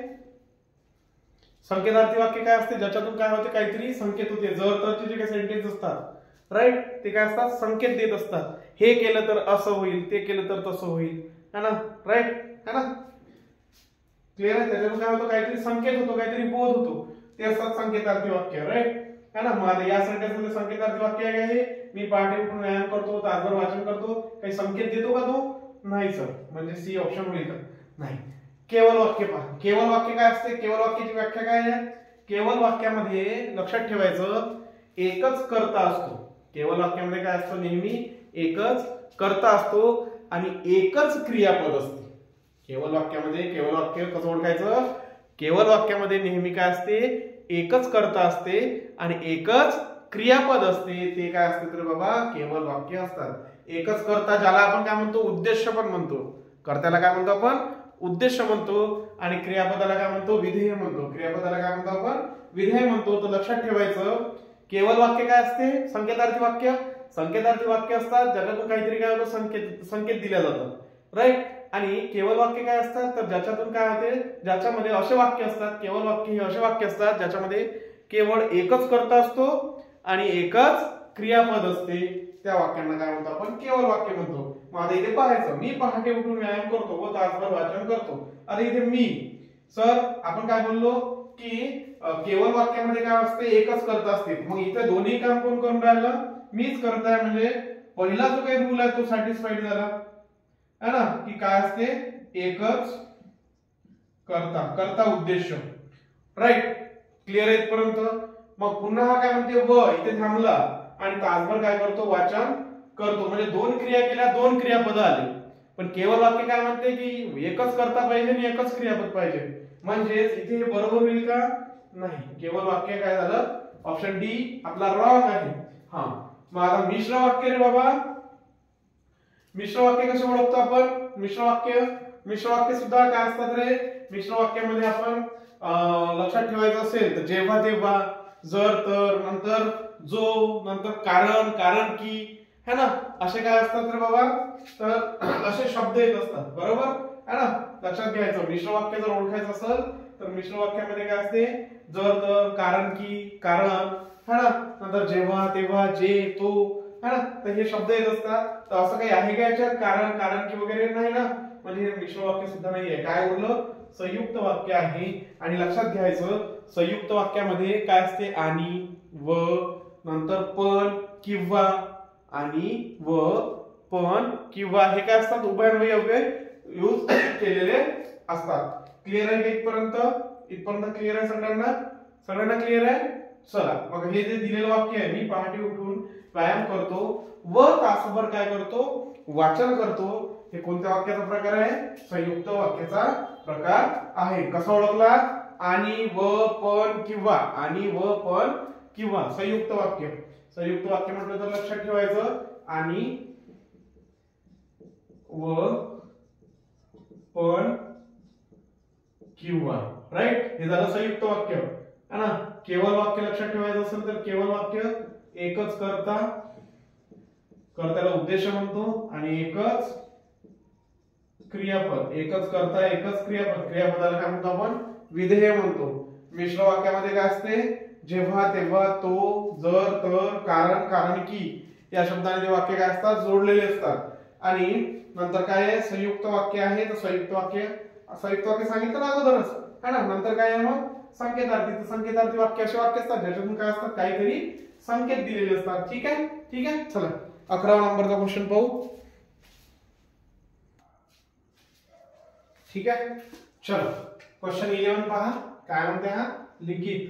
संकेतार्थी वाक्य काय असते? ज्याच्यातून काय होते, काहीतरी संकेत होते. जर तरचे जे काही सेंटेन्स असतात राईट, ते काय असतात, संकेत देत असतात. हे केलं तर असं होईल, ते केलं तर तसं होईल, है ना, राईट, है ना, क्लिअर आहे. त्याच्यातून काय होतं, काहीतरी संकेत होतो, काहीतरी बोध होतो, ते असतात संकेतार्थी वाक्य, राईट, है ना. मग आता या सेंटेन्स मध्ये संकेतार्थी वाक्य आहे, मी पहाटे उठून व्यायाम करतो, तासभर वाचन करतो, काही संकेत देतो का तो? नाही सर, म्हणजे सी ऑप्शन होईल का? नाही. केवल वाक्य पहा, केवल वाक्य काय असते? केवल वाक्याची व्याख्या काय आहे? केवल वाक्यामध्ये लक्षात ठेवायचं, एकच कर्ता असतो. केवल वाक्यामध्ये काय असतं? नेहमी एकच कर्ता असतो आणि एकच क्रियापद असते. केवल वाक्यामध्ये, केवल वाक्य कसं ओळखायचं? केवल वाक्यामध्ये नेहमी काय असते? एकच कर्ता असते आणि एकच क्रियापद असते. ते काय असते तर बाबा केवल वाक्य असतात. एकच कर्ता, ज्याला आपण काय म्हणतो, उद्देश पण म्हणतो. कर्त्याला काय म्हणतो आपण? उद्देश म्हणतो. आणि क्रियापदाला काय म्हणतो? विधेय म्हणतो. क्रियापदाला काय म्हणतो आपण? विधेय म्हणतो. तर लक्षात ठेवायचं, केवल वाक्य काय असते? संकेतार्थी वाक्य. संकेतार्थी वाक्य असतात ज्याच्यातून काहीतरी काय होतं, संकेत दिल्या जातात, राईट. आणि केवल वाक्य काय असतात? तर ज्याच्यातून काय होते, ज्याच्यामध्ये असे वाक्य असतात, केवल वाक्य हे असे वाक्य असतात ज्याच्यामध्ये केवळ एकच कर्ता असतो आणि एकच क्रियापद असते. त्या वाक्यांना काय म्हणतो आपण? केवल वाक्य म्हणतो. मग आता इथे पाहायचं, मी पहाटे उठून व्यायाम करतो व तासभर वाचन करतो. आता इथे मी, सर आपण काय बोललो की केवल वाक्यामध्ये काय असते? एकच कर्ता असते. मग इथे दोन्ही काम कोण करून राहिलं? मीच करताय. म्हणजे पहिला जो काही रूल आहे तो सॅटिस्फाईड झाला, है ना, की काय असते? एकच कर्ता, कर्ता उद्देश, राईट, क्लिअर आहे इथपर्यंत. मग पुन्हा हा काय म्हणते? व इथे थांबला आणि तासभर काय करतो? वाचन करतो. म्हणजे दोन क्रिया केल्या, दोन क्रियापद आले. पण केवल वाक्य काय म्हणते की एकच कर्ता पाहिजे आणि एकच क्रियापद पाहिजे. म्हणजेच इथे हे बरोबर होईल का? नाही. केवल वाक्य काय झालं? ऑप्शन डी आपला रॉंग आहे. हा, मग आता मिश्र वाक्य रे बाबा, मिश्र वाक्य कसे ओळखतो आपण? मिश्र वाक्य सुद्धा काय असतात रे? मिश्र वाक्यामध्ये आपण लक्षात ठेवायचं असेल तर जेव्हा तेव्हा, जर तर, नंतर जो, नंतर कारण, कारण की, है ना, असे काय असतात रे बाबा? तर असे शब्द येत असतात, बरोबर, है ना. लक्षात घ्यायचं, मिश्र वाक्य जर ओळखायचं असेल तर मिश्र वाक्यामध्ये काय असते? जर तर, कारण की, कारण, है ना, नंतर जेव्हा तेव्हा, जे, तो, है ना. तर हे शब्द येत असतात. तर असं काही आहे का याच्यात कारण, कारण की वगैरे? नाही ना. म्हणजे हे मिश्र वाक्य सुद्धा नाहीये. काय बोललं? संयुक्त वाक्य आहे. आणि लक्षात घ्यायचं, संयुक्त वाक्यामध्ये काय असते? आणि, व, नंतर पण, किंवा, आणि, व, पण, किंवा, हे काय असतात? उभयन्वयी अव्यय यूज केलेले असतात. क्लिअर आहे इथपर्यंत? इथपर्यंत क्लिअर आहे सगळ्यांना? सगळ्यांना क्लिअर आहे? चला, मग हे जे दिलेलं वाक्य आहे, मी पहाटे उठून व्यायाम करतो व तासभर काय करतो? वाचन करतो. हे कोणत्या वाक्याचा प्रकार आहे? संयुक्त वाक्याचा प्रकार आहे. कसा ओळखला? आणि, व, पण, किंवा, आणि, व, पण, किंवा, संयुक्त वाक्य. संयुक्त वाक्य म्हटलं तर लक्षात ठेवायचं, आणि, व, पण, किंवा, राईट, हे झालं संयुक्त वाक्य, है ना. केवल वाक्य लक्षात ठेवायचं असेल तर केवल वाक्य एकच कर्ता, कर्त्याला उद्देश म्हणतो, आणि एकच क्रियापद, एकच कर्ता एकच क्रियापद, क्रियापदाला काय म्हणतो आपण? विधेय म्हणतो. मिश्र वाक्यामध्ये काय असते? जेव्हा तेव्हा, तो, जर तर, कारण, कारण की, या शब्दाने जे वाक्य काय असतात? जोडलेले असतात. आणि नंतर काय आहे? संयुक्त वाक्य आहे. तर संयुक्त वाक्य सांगितलं ना अगोदरच, है ना. नंतर काय आहे मग? संकेतार्थी. तर संकेतार्थी वाक्य असे वाक्य असतात ज्याच्यातून काय असतात? काहीतरी संकेत दिलेले असतात. ठीक आहे, ठीक आहे. चला 11 नंबरचा क्वेश्चन पाहू. ठीक आहे, चलो क्वेश्चन 11 पहा. काय म्हणते? हा लिखित,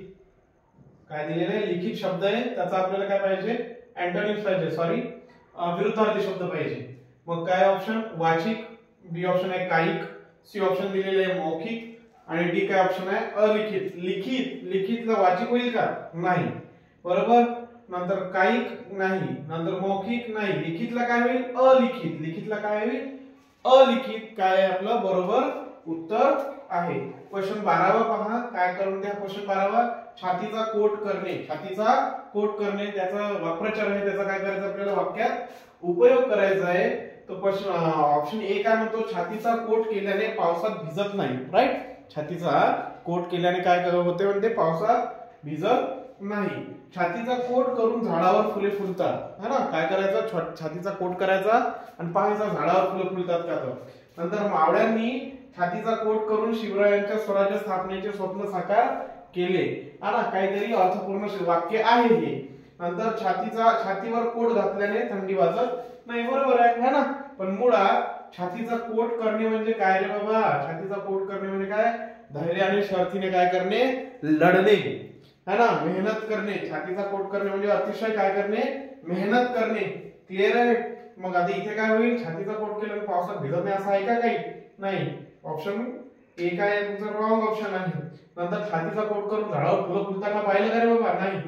काय दिलेलं आहे? लिखित शब्द आहे, त्याचा आपल्याला काय पाहिजे? अँटोनिम्स पाहिजे, सॉरी विरुद्धार्थी शब्द पाहिजे. मग काय ऑप्शन? वाचिक, बी ऑप्शन आहे कायिक, सी ऑप्शन दिलेले आहे मौखिक, आणि डी काय ऑप्शन आहे? अलिखित. लिखित, लिखितला वाचिक होईल का? नाही, बरोबर. नंतर कायिक नाही, नंतर मौखिक नाही. लिखितला काय होईल? अलिखित. लिखितला काय होईल? अलिखित काय आहे आपलं बरोबर उत्तर आहे. क्वेश्चन 12 पहा काय करून द्या. क्वेश्चन 12 छातीचा कोट करणे. छातीचा कोट करणे त्याचा वाक्प्रचार आहे, त्याचा काय करायचं आपल्याला वाक्यात उपयोग करायचा आहे. तो क्वेश्चन ऑप्शन ए काय म्हणतो, छातीचा कोट केल्याने पावसात भिजत नाही. राईट, छातीचा कोट केल्याने काय होते म्हणते, पावसात भिजत नाही. छातीचा कोट करून झाडावर फुले फुलतात, है ना. काय करायचं, छातीचा कोट करायचा आणि पाहायचा झाडावर फुले फुलतात का. तर नंतर मावळ्यांनी छातीचा कोट करून शिवरायांच्या स्वराज्य स्थापनेचे स्वप्न साकार केले, है ना. काहीतरी अर्थपूर्ण वाक्य आहे हे. नंतर छातीवर कोट घातल्याने थंडी वाजत नाही. बरोबर आहे, है ना. पण मुळात छातीचा कोट करणे म्हणजे काय रे बाबा, छातीचा कोट करणे म्हणजे काय, धैर्य आणि शर्थीने काय करणे, लढणे, है ना, मेहनत करणे. छातीचा कोट करणे म्हणजे अतिशय काय करणे, मेहनत करणे. क्लिअर आहे. मग आता इथे काय होईल, छातीचा कोट केल्याने पावसात भिजत नाही असं आहे का काही नाही. ऑप्शन ए काय तुमचं रॉंग ऑप्शन आहे. नंतर छातीचा कोट करून झाडावर फुलं फुलताना पाहिलं का रे बाबा, नाही.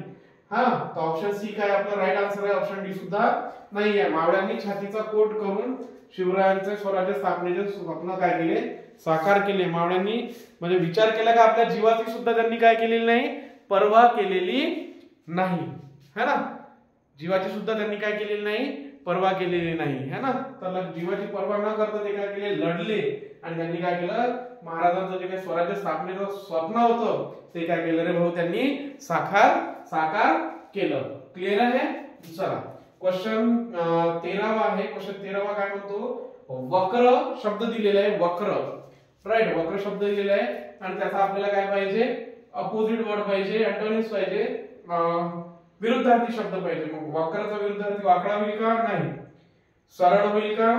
हा, तर ऑप्शन सी काय आपला राईट आन्सर आहे. ऑप्शन डी सुद्धा नाही आहे. मावळ्यांनी छातीचा कोट करून शिवरायांचे स्वराज्य स्थापनेचे स्वप्न काय केले, साकार केले. मावळ्यांनी म्हणजे विचार केला का आपल्या जीवाची सुद्धा त्यांनी काय केलेली नाही, पर्वा केलेली नाही, है ना. जीवाची सुद्धा त्यांनी काय केलेली नाही, पर्वा केलेली नाही, है ना. तर जीवाची पर्वा न करता ते काय केले, लढले. आणि त्यांनी काय केलं, महाराजांचं जे काही स्वराज्य स्थापनेचं स्वप्न होतं ते काय केलं रे भाऊ, त्यांनी साकार केलं. क्लिअर आहे. चला क्वेश्चन 13 आहे. क्वेश्चन 13 काय म्हणतो, वक्र शब्द दिलेला आहे. वक्र, राईट, वक्र शब्द दिलेला आहे आणि त्याचा आपल्याला काय पाहिजे, अपोजिट वर्ड पाहिजे, अँटोनिम्स पाहिजे, विरुद्धार्थी शब्द पाहिजे. मग वक्राचा विरुद्धार्थी वाकडा होईल का, नाही. सरळ होईल का,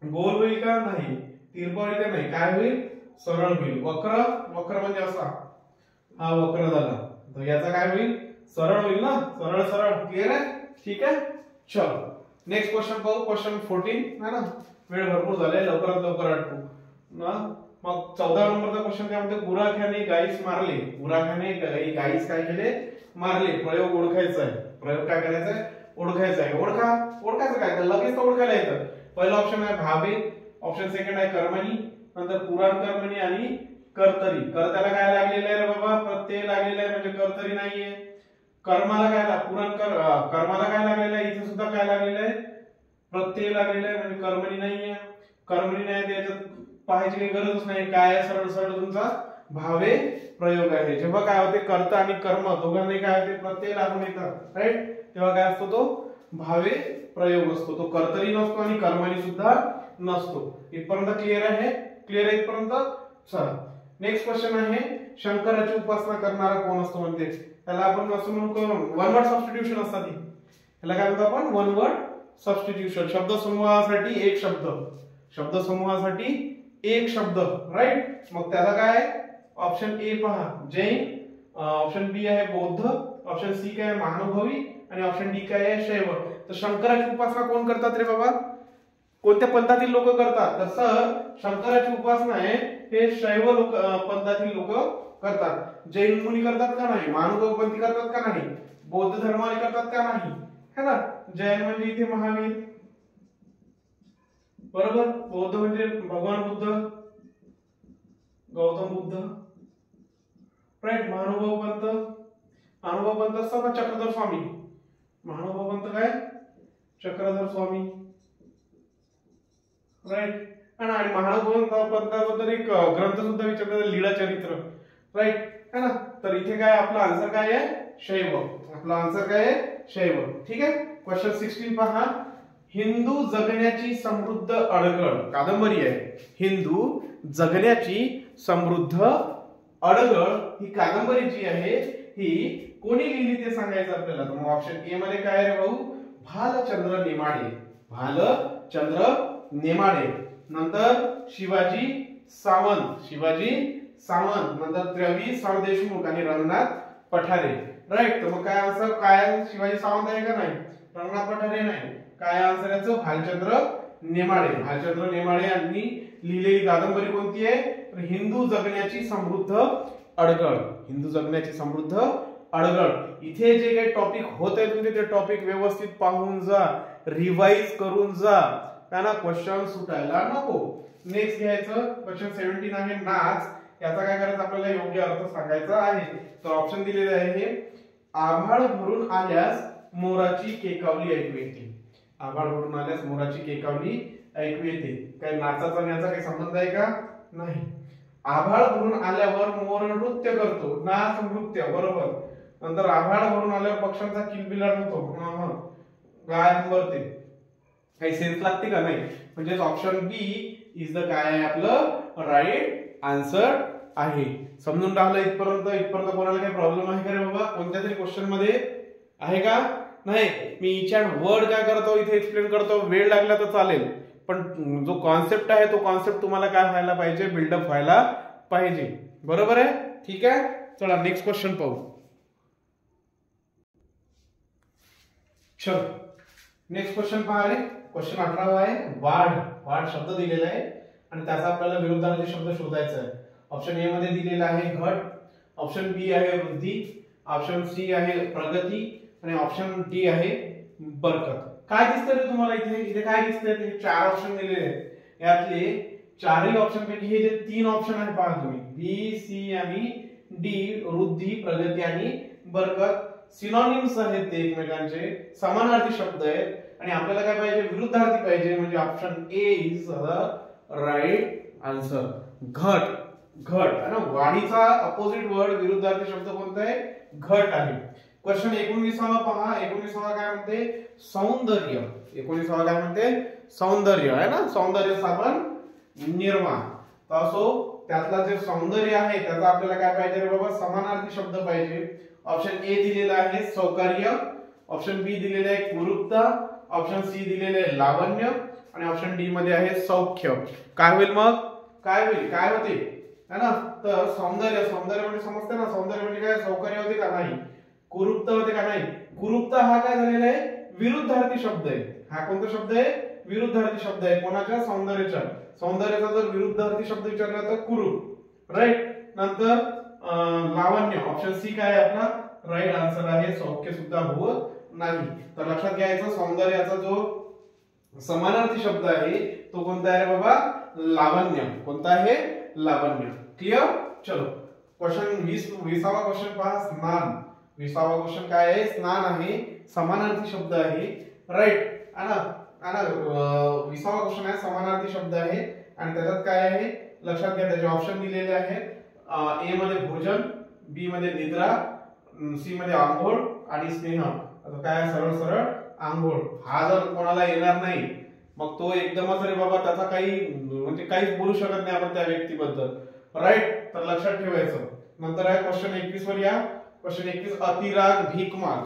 गोल होईल का, नाही. तिरपा होईल का, नाही. काय होईल, सरळ होईल. वक्र म्हणजे असा, हा वक्र झाला, तर याचा काय होईल, सरळ होईल ना, सरळ. क्लिअर आहे. ठीक आहे. चलो नेक्स्ट क्वेश्चन पाहू. क्वेश्चन 14 है ना. वेळ भरपूर झालाय, लवकरात लवकर आटपू ना. मग 14 नंबरचा क्वेश्चन काय म्हणते, गुराख्याने गाईस मारले. गुराख्याने गाईस काय केले, मारले. प्रयोग ओळखायचा आहे. प्रयोग काय करायचा आहे, ओळखायचा आहे. ओळखायचं काय, लगेच ओळखायला येतं. पहिला ऑप्शन आहे भावे, ऑप्शन सेकंड आहे कर्मणी, नंतर पुराण कर्मणी आणि कर्तरी. कर्त्याला काय लागलेलं आहे रे बाबा, प्रत्यय लागलेला आहे म्हणजे कर्तरी नाहीये. कर्माला काय, कर्माला काय लागलेलं आहे, इथे सुद्धा काय लागलेलं आहे, प्रत्यय लागलेला आहे म्हणजे कर्मणी नाहीये. कर्मणी नाही त्याच्यात पाहायची काही गरजच नाही. काय आहे, सरळ तुमचा भावे प्रयोग आहे. जेव्हा काय होते, कर्ता आणि कर्म दोघांनी काय होते, प्रत्यय लागून येतात, राईट, तेव्हा काय असतो, तो भावे प्रयोग असतो. तो कर्तरी नसतो आणि कर्मणी सुद्धा नसतो. इथपर्यंत क्लिअर आहे. क्लिअर आहे इथपर्यंत. चला नेक्स्ट क्वेश्चन आहे, शंकराची उपासना करणारा कोण असतो म्हणते. त्याला आपण असं म्हणू, वन वर्ड सबस्टिट्यूशन असतात. त्याला काय म्हणतो आपण, वन वर्ड सबस्टिट्यूशन. शब्दसमूहासाठी एक शब्द, शब्दसमूहासाठी एक शब्द, राईट. मग त्याला काय, ऑप्शन ए पहा जैन, ऑप्शन बी आहे बौद्ध, ऑप्शन सी काय महानुभवी आणि ऑप्शन डी काय आहे शैव. तर शंकराची उपासना कोण करतात रे बाबा, कोणत्या पंथातील लोक करतात, तर शंकराची उपासना आहे हे शैव लोक पंथातील लोक करतात. जैन मुनी करतात का नाही, महानुभव पंथी करतात का नाही, बौद्ध धर्माने करतात का नाही, है ना. जैन म्हणजे इथे महावीर, बरोबर. बौद्ध म्हणजे भगवान बुद्ध, गौतम बुद्ध, राईट. महानुभव पंथ असतात ना, चक्रधर स्वामी. महानुभव पंथ काय, चक्रधर स्वामी, राईट. आणि महानुभव पंथाबद्दल एक ग्रंथ सुद्धा विचारतात, लीळा चरित्र, राईट, है ना. तर इथे काय आपला आन्सर काय आहे, शैव. आपला आन्सर काय आहे, शैव. ठीक आहे. क्वेश्चन 16 पहा, हिंदू जगण्याची समृद्ध अडगळ. कादंबरी आहे हिंदू जगण्याची समृद्ध अडगळ. ही कादंबरी जी आहे ही कोणी लिहिली ते सांगायचं आपल्याला. तर मग ऑप्शन ए मध्ये काय आहे भाऊ, भालचंद्र नेमाडे. भालचंद्र नेमाडे. नंतर शिवाजी सावंत, नंतर द्रवी सरदेशमुख आणि रंगनाथ पठारे, राईट. तर मग काय आन्सर काय, शिवाजी सावंत आहे का नाही, रंगनाथ पठारे नाही. काय आन्सर याचं, भालचंद्र नेमाडे यांनी लिहिलेली कादंबरी कोणती आहे, तर हिंदू जगण्याची समृद्ध अडगळ. इथे जे काही टॉपिक होत आहे तुम्ही ते टॉपिक व्यवस्थित पाहून जा, रिवाइज करून जा, त्यांना क्वेश्चन सुटायला नको. नेक्स्ट घ्यायचं क्वेश्चन 17 आहे नाच. याचा काय करायचं आपल्याला योग्य अर्थ सांगायचा आहे. तर ऑप्शन दिलेले आहे आभाळ भरून आल्यास मोराची केकावली ऐकू येते. आभाळ भरून आल्यास मोराची केकावली ऐकू येते. काय नाचाचा आणि याचा काही संबंध आहे का? नाही. आभाळ भरून आल्यावर मोर नृत्य करतो. नाच नृत्य बरोबर. नंतर आभाळ भरून आल्यावर पक्ष्यांचा किलबिलाट होतो. गायब वरते काही सेन्स लागते का? नाही. म्हणजे ऑप्शन बी इज द काय आहे आपलं राईट आन्सर आहे. समजून राहिलं इथपर्यंत? इथपर्यंत कोणाला काही प्रॉब्लेम आहे का रे बाबा कोणत्या तरी क्वेश्चन मध्ये आहे का? नाही. मी इच अँड वर्ड काय करतो इथे एक्सप्लेन करतो. वेळ लागला तर चालेल, पण जो कॉन्सेप्ट आहे तो कॉन्सेप्ट तुम्हाला काय व्हायला पाहिजे? बिल्डअप व्हायला पाहिजे. बरोबर आहे? ठीक आहे. चला नेक्स्ट क्वेश्चन पाहू. चल नेक्स्ट क्वेश्चन पहा रे. क्वेश्चन 18 आहे वाढ. वाढ शब्द दिलेला आहे आणि त्याचा आपल्याला विरुद्धार्थी शब्द शोधायचा आहे. ऑप्शन ए मध्ये दिलेला आहे घट, ऑप्शन बी आहे वृद्धी, ऑप्शन सी आहे प्रगती आणि ऑप्शन डी आहे बरकत. काय दिसतंय रे तुम्हाला इथे? इथे काय दिसतंय? ते 4 ऑप्शन दिलेले आहेत. यातले चारही ऑप्शन पैकी हे जे 3 ऑप्शन आहे पहा तुम्ही, बी सी आणि डी, वृद्धी प्रगती आणि बरकत, सिनोनिम्स आहेत ते एकमेकांचे, समानार्थी शब्द आहेत आणि आपल्याला काय पाहिजे? विरुद्धार्थी पाहिजे. म्हणजे option A is the right answer. घट. घट है ना. वाढीचा अपोजिट वर्ड विरुद्धार्थी शब्द कोणता आहे? घट आहे. क्वेश्चन 19 पहा. 19 काय म्हणते? सौंदर्य. 19 काय म्हणते? सौंदर्य आहे ना. सौंदर्य साधन निर्माण. तर असो त्यातला जे सौंदर्य आहे त्याचा आपल्याला काय पाहिजे रे बाबा? समानार्थी शब्द पाहिजे. ऑप्शन ए दिलेला आहे सौकर्य, ऑप्शन बी दिलेला आहे कुरूपता, ऑप्शन सी दिलेले आहे लावण्य आणि ऑप्शन डी मध्ये आहे सौख्य. काय होईल मग? काय होईल? काय होते है ना. तर सौंदर्य. सौंदर्य म्हणजे समजते ना. सौंदर्य म्हणजे काय? सौकर्य होते का? नाही. कुरूपता होते का? नाही. कुरूपता हा काय झालेला आहे? विरुद्धार्थी शब्द आहे. हा कोणता शब्द आहे? विरुद्धार्थी शब्द आहे. कोणाच्या? सौंदर्याच्या. सौंदर्याचा जर विरुद्धार्थी शब्द विचारला तर कुरूप. राईट. नंतर लावण्य. ऑप्शन सी काय आहे आपला राईट आन्सर आहे. सौख्य सुद्धा होत नाही. तर लक्षात घ्यायचं सौंदर्याचा जो समानार्थी शब्द आहे तो कोणता आहे रे बाबा? लावण्य. कोणता आहे? लावण्य. क्लियर. चलो क्वेश्चन 20वा क्वेश्चन पहा. स्नान. 20वा क्वेश्चन काय आहे? स्नान आहे. समानार्थी शब्द आहे. राईट आहे ना. 20वा क्वेश्चन आहे समानार्थी शब्द आहे आणि त्याच्यात काय आहे लक्षात घ्या. त्याचे ऑप्शन दिलेले आहेत. ए मध्ये भोजन, बी मध्ये निद्रा, सी मध्ये आंघोळ आणि स्नेह. आता काय? सरळ सरळ आंघोळ. हा जर कोणाला येणार नाही मग तो एकदमच रे बाबा त्याचा काही म्हणजे काहीच बोलू शकत नाही आपण त्या व्यक्तीबद्दल. राईट. तर लक्षात ठेवायचं. नंतर आहे क्वेश्चन 21 वर या. क्वेश्चन 21 अतिराग भीक माग.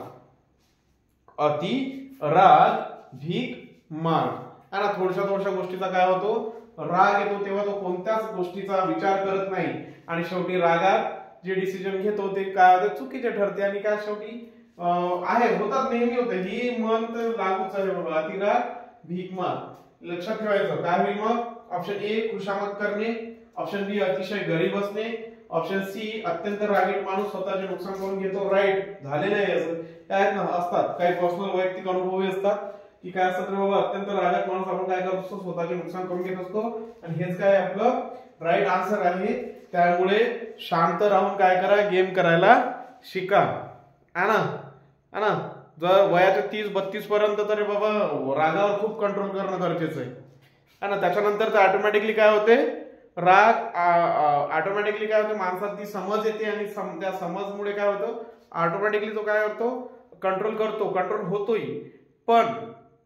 अतिराग भीक माग है ना. थोड्या गोष्टीचा काय होतो? राग येतो तेव्हा तो कोणत्याच गोष्टीचा विचार करत नाही आणि शेवटी रागात जे डिसिजन घेतो ते काय होते? चुकीचे ठरते आणि काय शेवटी आहे होतात. नेहमी होते. ही मन तर लागूच आहे बाबा. अतिराग भीक माग. लक्षात ठेवायचं. काय होईल मग? ऑप्शन ए खुशामत करणे, ऑप्शन बी अतिशय गरीब असणे, ऑप्शन सी अत्यंत रागीट माणूस स्वतःचे नुकसान करून घेतो. राईट. झालेलं आहे असं. काय असतात काही पर्सनल वैयक्तिक अनुभवही असतात की काय असतात रे बाबा अत्यंत रागात माणूस आपण काय करत असतो? स्वतःचे नुकसान करून घेत असतो आणि हेच काय आपलं राईट आन्सर आहे. त्यामुळे शांत राहून काय करा? गेम करायला शिका है ना. जर वयाच्या 30-32 पर्यंत तरी बाबा रागावर खूप कंट्रोल करणं गरजेचं आहे ना. त्याच्यानंतर ऑटोमॅटिकली काय होते? राग ऑटोमॅटिकली काय होते? माणसात ती समज येते आणि त्या समजमुळे काय होतं? ऑटोमॅटिकली तो काय करतो? कंट्रोल करतो. कंट्रोल होतोय. पण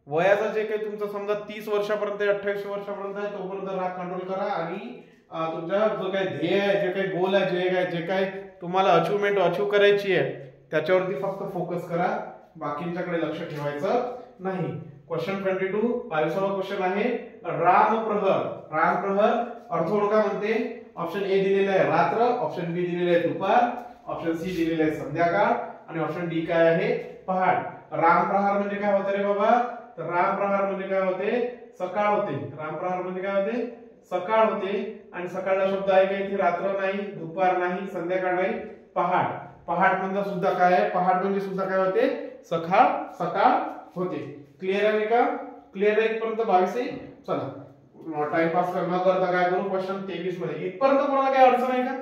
वयाचं जे काही तुमचं समजा 30 वर्षापर्यंत 28 वर्षापर्यंत आहे तोपर्यंत राग कंट्रोल करा आणि तुमच्या जो काही ध्येय आहे, जे काही गोल आहे, जे काही तुम्हाला अचिव्हमेंट अचीव करायची आहे त्याच्यावरती फक्त फोकस करा. बाकींच्याकडे लक्ष ठेवायचं नाही. क्वेश्चन 22 22वा क्वेश्चन आहे रामप्रहर. रामप्रहर अर्थ ओळखा म्हणते. ऑप्शन ए दिलेला आहे रात्र, ऑप्शन बी दिलेला आहे दुपार, ऑप्शन सी दिलेला आहे संध्याकाळ आणि ऑप्शन डी काय आहे? पहाट. रामप्रहार म्हणजे काय होते रे बाबा? तर रामप्रहार म्हणजे काय होते? सकाळ होते. रामप्रहार म्हणजे काय होते? सकाळ होते आणि सकाळचा शब्द आहे का इथे? रात्र नाही, दुपार नाही, संध्याकाळ नाही, पहाट. पहाट म्हणजे सुद्धा काय आहे? पहाट म्हणजे सुद्धा काय होते? सकाळ होते. क्लिअर आहे का? क्लिअर आहे इथपर्यंत 22 आहे. चला टाइमपास न करता काय करू क्वेश्चन 23 मध्ये. इथपर्यंत कोणाला काही अडचण आहे का?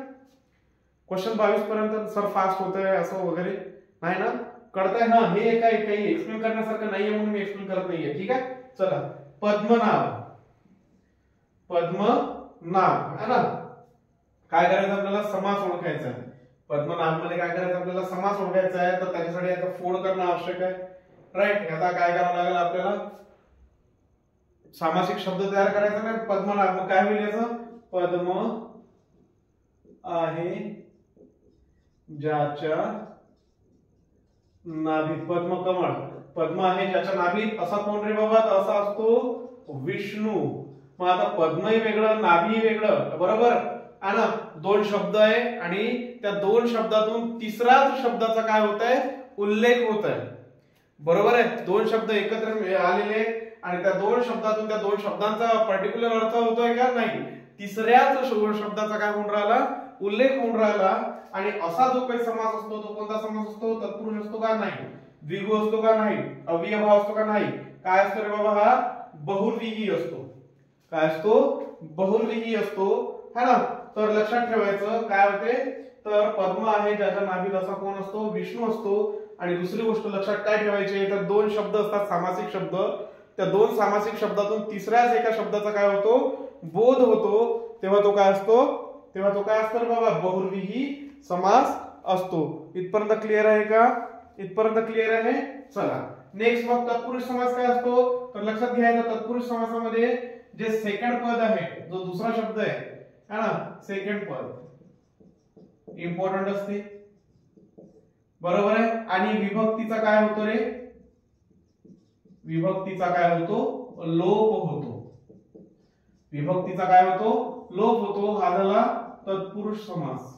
क्वेश्चन 22 पर्यंत सर फास्ट होतंय असं वगैरे नाही ना? कळतंय? हा हे काही एक्सप्लेन करण्यासारखं नाहीये म्हणून मी एक्सप्लेन करत नाहीये. ठीक आहे. चला पद्मनाभ है ना. काय करायचं आपल्याला? समास ओळखायचा आहे. पद्मनाभ मध्ये काय करायचं आपल्याला? समास ओळखायचा आहे. तर त्याच्यासाठी आता फोड करणं आवश्यक आहे. राईट. आता काय करावं लागेल आपल्याला? सामासिक शब्द तयार करायचा नाही. पद्मनाभ मग काय होईल याचं? पद्म आहे ज्याच्या नाभीत. पद्म कमळ. पद्म आहे ज्याच्या नाभीत. असा कोण रे बाबा? तर असा असतो विष्णू. मग आता पद्मही वेगळं नाभी वेगळं बरोबर आहे ना. दोन शब्द आहे आणि त्या दोन शब्दातून तिसराच शब्दाचा काय होत आहे? उल्लेख होत आहे. बरोबर आहे. दोन शब्द एकत्र आलेले आणि त्या दोन शब्दातून त्या दोन शब्दांचा पर्टिक्युलर अर्थ होतोय का? नाही. तिसऱ्याच शब्दाचा काय होऊन राहिला? उल्लेख होऊन राहिला. आणि असा जो काही समास असतो तो कोणता समास असतो? तत्पुरुष असतो का? नाही. द्विगु असतो का? नाही. अव्ययभाव असतो का? नाही. काय असतो रे बाबा? हा बहुव्रीही असतो. काय असतो? बहुव्रीही असतो है ना. तर लक्षात ठेवायचं काय होते? तर पद्म आहे ज्याच्या नाभीत असा कोण असतो? विष्णू असतो. आणि दुसरी गोष्ट लक्षात काय ठेवायची? तर दोन शब्द असतात सामासिक शब्द. त्या दोन सामासिक शब्दातून तिसऱ्याच एका शब्दाचा काय होतो? बोध होतो. तेव्हा तो काय असतो? बाबा बहुव्रीही समास असतो. इथपर्यंत क्लिअर आहे का? इथपर्यंत क्लिअर आहे. चला नेक्स्ट मग तत्पुरुष समास काय असतो? तर लक्षात घ्यायचं तत्पुरुष समासामध्ये जे सेकंड पद आहे, जो दुसरा शब्द आहे ना, सेकंड पद इम्पॉर्टंट असते. बरोबर आहे. आणि विभक्तीचा काय होतो रे? विभक्तीचा काय होतो? लोप होतो. विभक्तीचा काय होतो? लोप होतो. हा झाला तत्पुरुष समास.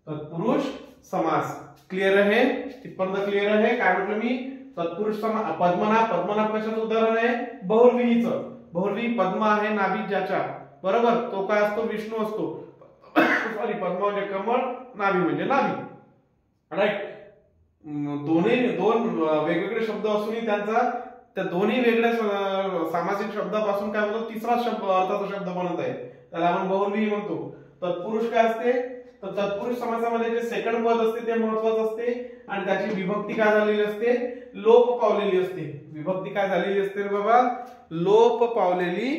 तत्पुरुष समास क्लिअर आहे. इथपर्यंत क्लिअर आहे. काय म्हटलं मी? तत्पुरुष समास. पद्मनाभ कशाचं उदाहरण आहे? बहुव्रीहीचं. बहुव्रीही पद्म आहे नाभी ज्याच्या. बरोबर. तो काय असतो? विष्णू असतो. सॉरी पद्म म्हणजे कमळ, नाभी म्हणजे नाभी. राईट. दोन वेगवेगळे शब्द असूनही त्यांचा त्या दोन्ही वेगळ्या सामासिक शब्दापासून काय होतो? तिसरा शब्द अर्थाचा शब्द बनत आहे. त्याला आपण बहुव्रीही म्हणतो. तत्पुरुष काय असते? तर तत्पुरुष समासामध्ये जे सेकंड पद असते ते महत्वाचं असते आणि त्याची विभक्ती काय झालेली असते? लोप पावलेली असते. विभक्ती काय झालेली असते रे बाबा? लोप पावलेली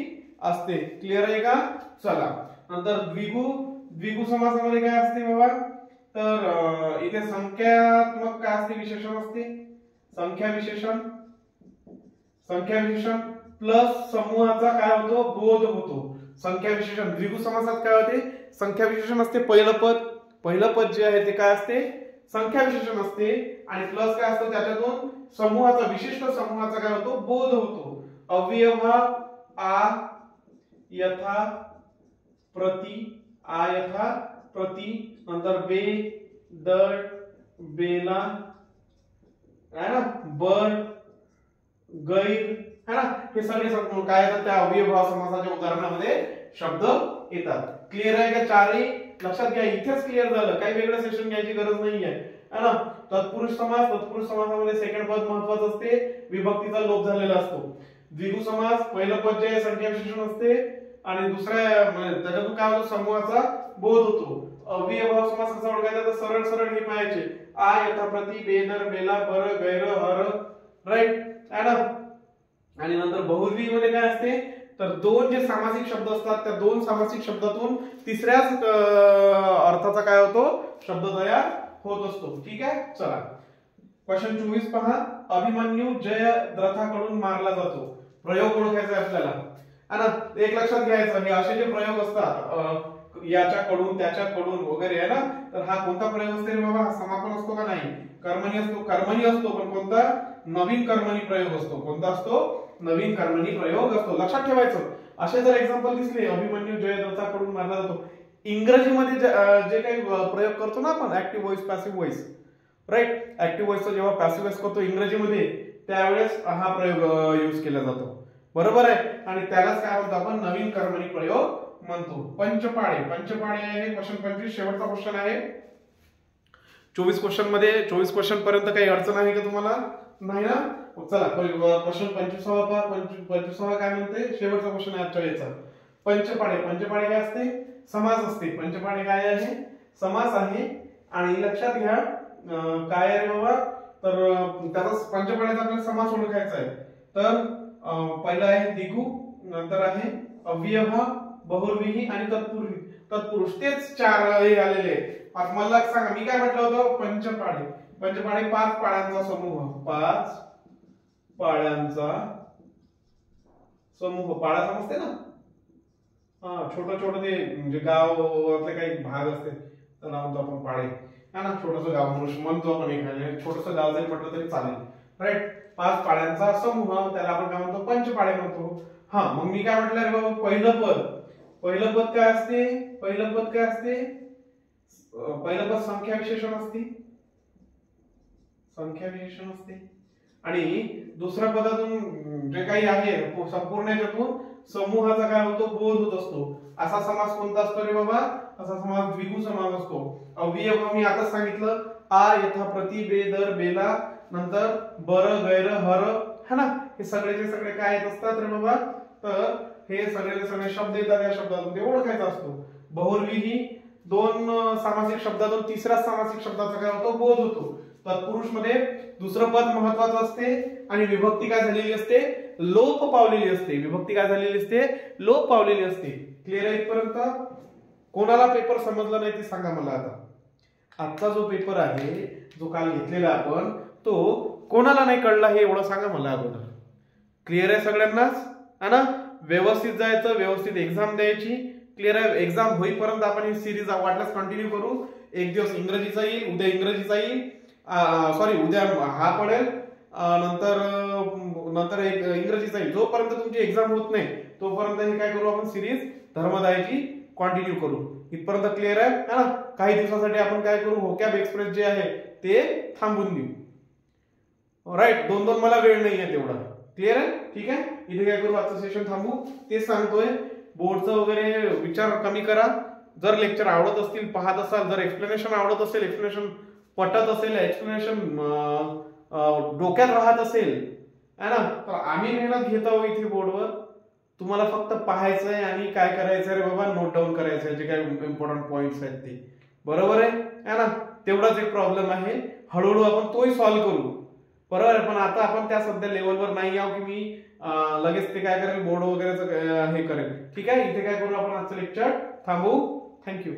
असते. क्लिअर आहे का? चला नंतर द्विगु समासामध्ये काय असते बाबा? तर इथे संख्यात्मक काय असते? विशेषण असते. संख्या विशेषण प्लस समूहाचा काय होतो? बोध होतो. संख्या विशेषण. द्विगु समासात काय होते? संख्या विशेषण असते. पहिलं पद जे आहे ते काय असते? संख्या विशेषण असते. आणि प्लस काय असतं? त्याच्यातून समूहाचा विशिष्ट समूहाचा काय होतो? बोध होतो. अव्ययभाव आ यथा प्रति नंतर बे दड बेला है ना, बर गैर है ना, हे सगळे काय येतात? त्या अव्ययभाव समासाच्या उदाहरणामध्ये शब्द येतात. क्लिअर आहे का? चारही लक्षात घ्या. इथेच क्लिअर झालं. काही वेगळं सेशन घ्यायची गरज नाहीये है ना. तत्पुरुष समासामध्ये सेकंड पद महत्वाचं असते. विभक्तीचा लोप झालेला असतो. द्विगु समास पहिलं पद जे संख्या विशेषण असते आणि दुसऱ्या त्याच्यातून काय होतो? समूहाचा बोध होतो. अव्ययभाव समास कसा ओळखायचा? तर सरळ हे पाहायचे. आ यथा प्रति बेदर बेला बर गैर हर. राईट है ना. आणि नंतर बहुव्रीही मध्ये काय असते? तर दोन जे सामासिक शब्द असतात त्या दोन सामासिक शब्दातून तिसऱ्याच अर्थाचा काय होतो? शब्द तयार होत असतो. ठीक आहे. चला क्वेश्चन 24 पहा. अभिमन्यू जयद्रथाकडून मारला जातो. प्रयोग ओळखायचा आपल्याला है ना. एक लक्षात घ्यायचं, हे असे जे प्रयोग असतात याच्याकडून त्याच्याकडून वगैरे आहे ना, तर हा कोणता प्रयोग असते रे बाबा? समापन असतो का? नाही. कर्मणी असतो. पण कोणता? नवीन कर्मणी प्रयोग असतो. कोणता असतो? नवीन कर्मणी प्रयोग असतो. लक्षात ठेवायचं. असे जर एक्झाम्पल दिसले, अभिमन्यू जयद्रथाकडून मारला जातो. इंग्रजीमध्ये जे काही प्रयोग करतो ना आपण, active voice passive voice. Right. Active व्हॉइसचा जेव्हा पॅसिव्ह व्हॉइस करतो इंग्रजीमध्ये त्यावेळेस हा प्रयोग यूज केला जातो. बरोबर आहे. आणि त्यालाच काय म्हणतो आपण? नवीन कर्मणी प्रयोग म्हणतो. पंचपाळे आहे क्वेश्चन 25 शेवटचा क्वेश्चन आहे. 24 क्वेश्चन पर्यंत काही अडचण आहे का तुम्हाला? नाही ना. चला क्वेश्चन 25 पहा. 25 काय म्हणते, शेवटचा क्वेश्चन आहे आजच्या याचा. पंचपाडे. पंचपाडे काय असते, समास असते. पंचपाडे काय आहे, समास आहे. आणि लक्षात घ्या काय आहे बाबा, तर त्याचा पंचपाड्याचा आपल्याला समास ओळखायचा आहे. तर पहिला आहे दिगू, नंतर आहे अव्ययभाव, बहुव्रीही आणि तत्पुरुष. तत्पुरुष तेच 4 हे आलेले. आता मला सांगा, मी काय म्हटलं होतं, पंचपाडे. पंचपाडे 5 पाड्यांचा समूह. 5 पाड्यांचा समूह. पाडा समजते ना, हा छोटं छोटं ते म्हणजे गावातले काही भाग असते त्याला म्हणतो आपण पाडे, हा ना. छोटस गाव म्हणतो आपण, एखादं छोटस गाव जरी म्हटलं तरी चालेल, राईट. 5 पाड्यांचा समूह त्याला आपण काय म्हणतो, पंचपाडे म्हणतो. हा, मग मी काय म्हटलं रे बाबा, पहिलं पद काय असते, पहिलं पद काय असते, पहिलं पद संख्या विशेषण असते, संख्या विशेषण असते. आणि दुसऱ्या पदातून जे काही आहे संपूर्ण याच्यातून समूहाचा काय होतो, बोध होत असतो. असा समास कोणता असतो रे बाबा, असा समास द्विगु समास असतो. अव्ययभाव मी आता सांगितलं, आ यथा प्रति बे दर बेला, नंतर बर गैर हर, है ना. हे सगळेचे सगळे काय येत असतात रे बाबा, तर हे सगळे शब्द येतात, या शब्दातून ते ओळखायचा असतो. बहुव्रीही 2 सामासिक शब्दातून तिसऱ्या सामासिक शब्दाचा काय होतो, बोध होतो. तत्पुरुष मध्ये दुसरं पद महत्वाचं असते आणि विभक्ती काय झालेली असते, लोप पावलेली असते. विभक्ती काय झालेली असते, लोप पावलेली असते. क्लिअर आहे इथपर्यंत? कोणाला पेपर समजला नाही ते सांगा मला. आता आजचा जो पेपर आहे, जो काल घेतलेला आपण, तो कोणाला नाही कळला हे एवढं सांगा मला अगोदर. क्लिअर आहे सगळ्यांनाच, है ना. व्यवस्थित जायचं, व्यवस्थित एक्झाम द्यायची. क्लिअर आहे? एक्झाम होईपर्यंत आपण ही सिरीज वाटल्यास कंटिन्यू करू. एक दिवस इंग्रजीचा येईल, उद्या इंग्रजीचा येईल, सॉरी उद्या हा पडेल, नंतर एक इंग्रजीचा येईल. जोपर्यंत तुमची एक्झाम होत नाही तोपर्यंत हे काय करू आपण, सिरीज धर्मदायची कंटिन्यू करू. इथपर्यंत क्लिअर आहे ना. काही दिवसासाठी आपण काय करू, व्होकॅब एक्सप्रेस जे आहे ते थांबून देऊ, राईट. 2 मला वेळ नाहीये तेवढा. क्लिअर आहे? ठीक आहे. इथे काय करू, आजचं सेशन थांबू. तेच सांगतोय, बोर्डचं वगैरे विचार कमी करा. जर लेक्चर आवडत असतील, पाहत असाल, जर एक्सप्लेनेशन आवडत असेल, एक्सप्लेनेशन पटत असेल, एक्सप्लेनेशन डोक्यात राहत असेल, है ना, तर आम्ही मेहनत घेत आहोत इथे बोर्डवर. तुम्हाला फक्त पाहायचंय आणि काय करायचंय रे बाबा, नोट डाऊन करायचंय जे काही इम्पॉर्टंट पॉइंट्स आहेत ते. बरोबर आहे ना. तेवढाच एक प्रॉब्लेम आहे, हळूहळू आपण तोही सॉल्व्ह करू. बरोबर आहे. पण आता आपण त्या सध्या लेवलवर नाही आहो की मी लगेच ते काय करेल, बोर्ड वगैरेचं हे करेल. ठीक आहे. इथे काय करू आपण, आजचं लेक्चर थांबवू. थँक्यू.